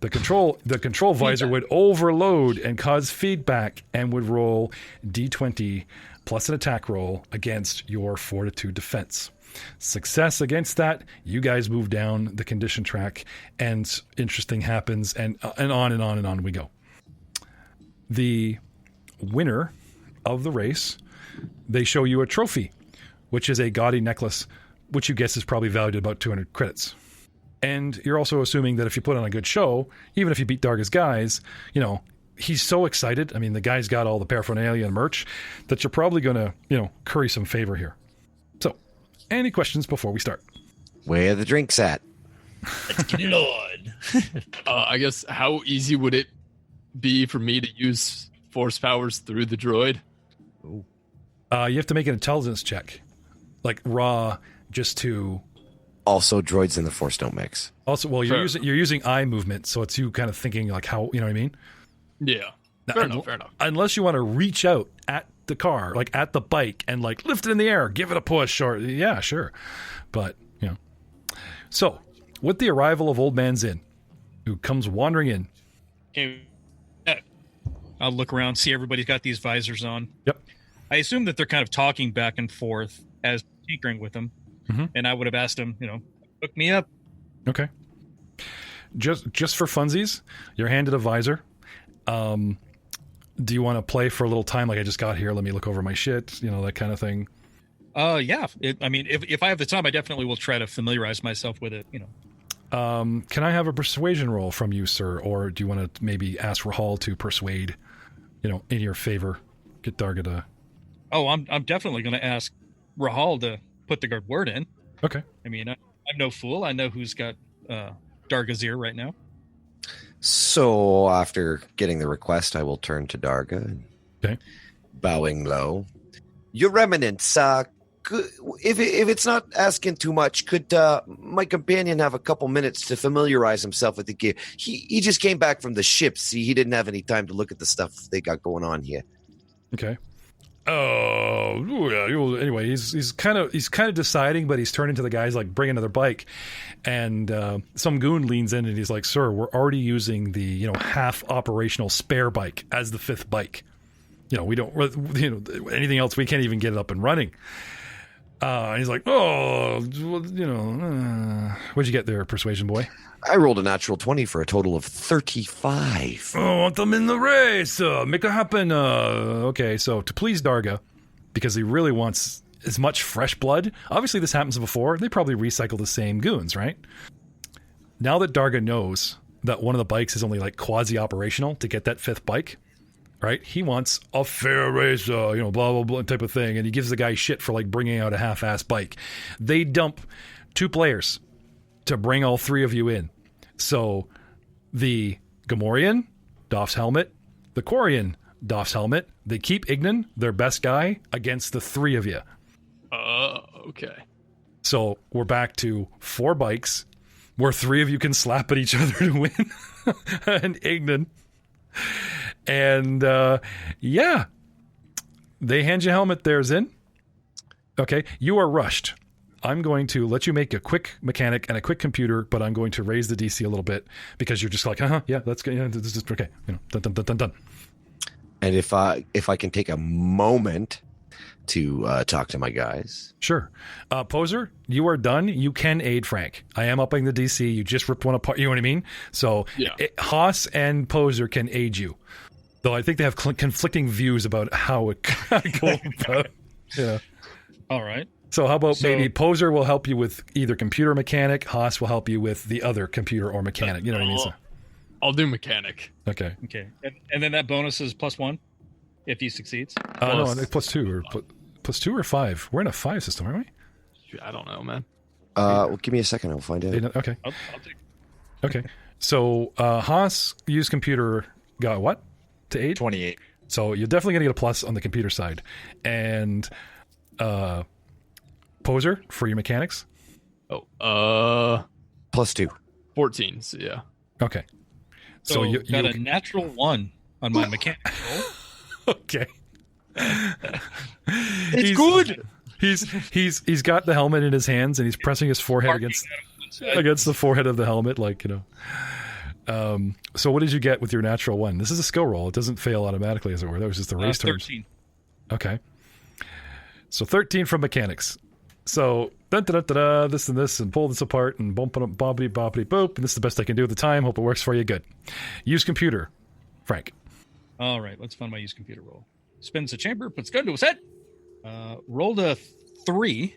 the control visor would overload and cause feedback and would roll D20 plus an attack roll against your fortitude defense. Success against that, you guys move down the condition track, and interesting happens, and on and on and on we go. The winner of the race, they show you a trophy, which is a gaudy necklace, which you guess is probably valued at about 200 credits. And you're also assuming that if you put on a good show, even if you beat Darga's guys, he's so excited. I mean, the guy's got all the paraphernalia and merch that you're probably going to, curry some favor here. So, any questions before we start? Where are the drinks at? Let's get it on. I guess how easy would it be for me to use force powers through the droid? You have to make an intelligence check, like raw, just to. Also, droids and the Force don't mix. Also, well, you're using eye movement, so it's you kind of thinking like how, you know what I mean? Yeah. Fair enough. Unless you want to reach out at the car, like at the bike, and like lift it in the air, give it a push, or yeah, sure. But, So, with the arrival of Old Man Zin, who comes wandering in. Okay. I'll look around, see everybody's got these visors on. Yep. I assume that they're kind of talking back and forth as tinkering with them. Mm-hmm. And I would have asked him, hook me up. Okay. Just for funsies, you're handed a visor. Do you want to play for a little time? Like, I just got here, let me look over my shit, that kind of thing. Yeah. If I have the time, I definitely will try to familiarize myself with it, Can I have a persuasion roll from you, sir? Or do you want to maybe ask Rahal to persuade, in your favor? Get Darga to... Oh, I'm definitely going to ask Rahal to put the guard word in. Okay. I mean, I'm no fool. I know who's got Darga's ear right now. So after getting the request, I will turn to Darga. Okay. Bowing low. Your remnants, if it's not asking too much, could my companion have a couple minutes to familiarize himself with the gear? He just came back from the ship. See, he didn't have any time to look at the stuff they got going on here. Okay. Anyway, he's kind of deciding, but he's turning to the guys like, bring another bike, and some goon leans in and he's like, "Sir, we're already using the half operational spare bike as the fifth bike. We don't anything else. We can't even get it up and running." And he's like, what'd you get there, persuasion boy? I rolled a natural 20 for a total of 35. I want them in the race. Make it happen. Okay, so to please Darga, because he really wants as much fresh blood. Obviously, this happens before. They probably recycle the same goons, right? Now that Darga knows that one of the bikes is only like quasi-operational to get that fifth bike, right? He wants a fair race, blah, blah, blah type of thing. And he gives the guy shit for like bringing out a half-ass bike. They dump 2 players to bring all 3 of you in. So the Gamorrean doffs helmet, The Quarian doffs helmet. They keep Ignan, their best guy, against the 3 of you. Okay. So we're back to 4 bikes, where 3 of you can slap at each other to win. And Ignan. And yeah, they hand you helmet there, Zin. Okay, you are rushed. I'm going to let you make a quick mechanic and a quick computer, but I'm going to raise the DC a little bit because you're just like, yeah, that's good. Yeah, this is okay. Done. And if I can take a moment to talk to my guys. Sure. Poser, you are done. You can aid Frank. I am upping the DC. You just ripped one apart. You know what I mean? So yeah. Haas and Poser can aid you. Though I think they have conflicting views about how it goes about. Yeah. All right. So how about maybe Poser will help you with either computer mechanic, Haas will help you with the other computer or mechanic. You know what I mean? So, I'll do mechanic. Okay. And then that bonus is +1 if he succeeds. No, +2 or +2 or 5. We're in a 5 system, aren't we? I don't know, man. Well, give me a second. I'll find out. Okay. I'll take. Okay. So Haas used computer got what to aid? 28. So you're definitely going to get a plus on the computer side. And Poser for your mechanics? +2. 14. So yeah. Okay. So you got a natural 1 on my mechanic roll. Okay. It's good. He's got the helmet in his hands and he's pressing his forehead against the forehead of the helmet, like, you know. So what did you get with your natural 1? This is a skill roll. It doesn't fail automatically, as it were. That was just the race terms. 13. Okay. So 13 from mechanics. So this and this and pull this apart and bump it up, bobbity bobbity boop, and this is the best I can do at the time. Hope it works for you. Good. Use computer, Frank. All right, let's find my use computer roll. Spins the chamber, puts gun to his head. Rolled a 3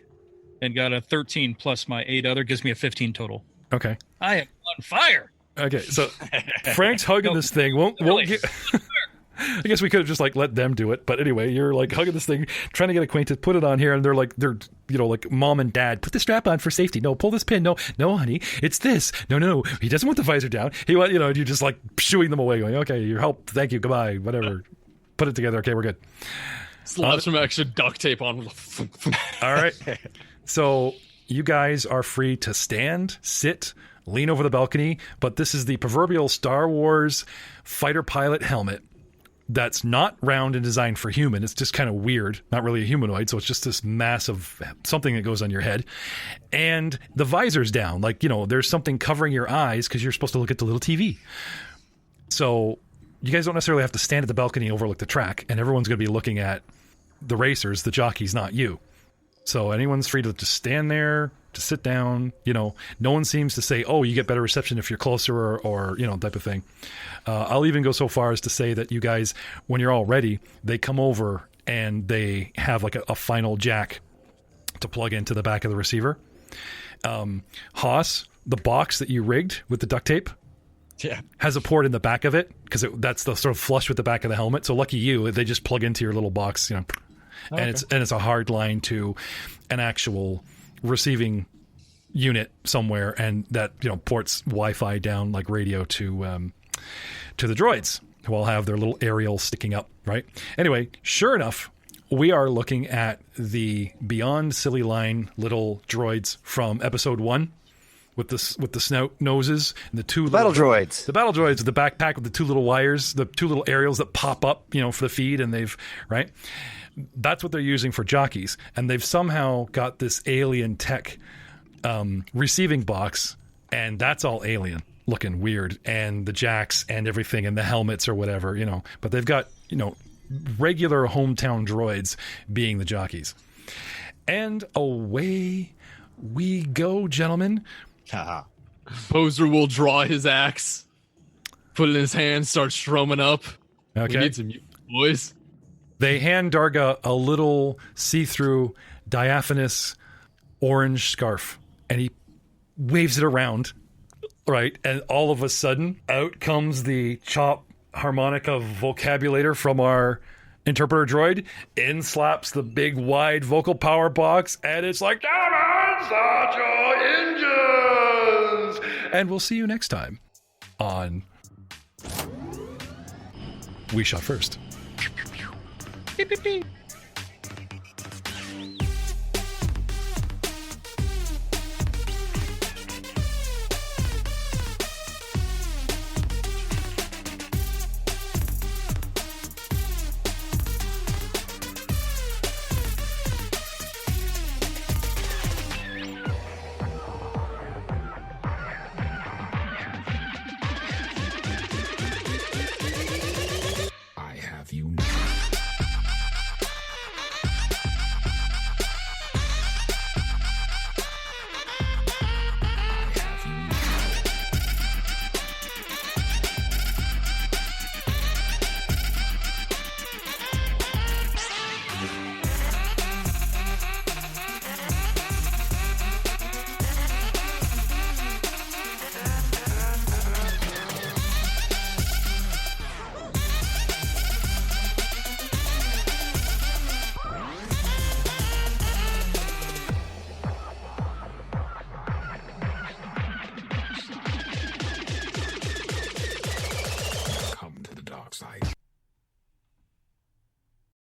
and got a 13 plus my 8 other, gives me a 15 total. Okay. I am on fire. Okay, so Frank's hugging this thing. Won't get. I guess we could have just like let them do it, but anyway, you're like hugging this thing, trying to get acquainted, put it on here, and they're you know, like mom and dad, put the strap on for safety. No, pull this pin. No, honey, it's this. No. He doesn't want the visor down. He want, you know, you're just like shooing them away, going, okay, your help, thank you, goodbye, whatever. Put it together. Okay, we're good. Slap some extra duct tape on. All right. So you guys are free to stand, sit, lean over the balcony, but this is the proverbial Star Wars fighter pilot helmet. That's not round and designed for human. It's just kind of weird. Not really a humanoid, so it's just this massive something that goes on your head. And the visor's down. Like, you know, there's something covering your eyes because you're supposed to look at the little TV. So you guys don't necessarily have to stand at the balcony and overlook the track, and everyone's going to be looking at the racers, the jockeys, not you. So anyone's free to just stand there, to sit down. You know, no one seems to say, oh, you get better reception if you're closer or you know, type of thing. I'll even go so far as to say that you guys, when you're all ready, they come over and they have like a final jack to plug into the back of the receiver. Haas, the box that you rigged with the duct tape, has a port in the back of it because that's the sort of flush with the back of the helmet. So lucky you, they just plug into your little box, you know, and it's a hard line to an actual receiving unit somewhere, and that, you know, ports Wi-Fi down like radio to the droids, who all have their little aerial sticking up, right? Anyway, sure enough, we are looking at the Beyond Silly Line little droids from episode 1 with the snout noses and the two battle droids. The battle droids with the backpack with the 2 little wires, the 2 little aerials that pop up, you know, for the feed, and they've, right? That's what they're using for jockeys, and they've somehow got this alien tech receiving box, and that's all alien looking weird, and the jacks and everything and the helmets or whatever, you know, but they've got, you know, regular hometown droids being the jockeys. And away we go, gentlemen. Poser will draw his axe, put it in his hand, start strumming up. Okay. We need some boys. They hand Darga a little see-through diaphanous orange scarf, and he waves it around, right? And all of a sudden, out comes the chop harmonica vocabulator from our interpreter droid. In slaps the big, wide vocal power box, and it's like, "Come start your engines!" And we'll see you next time on we shot first. Beep, beep, beep.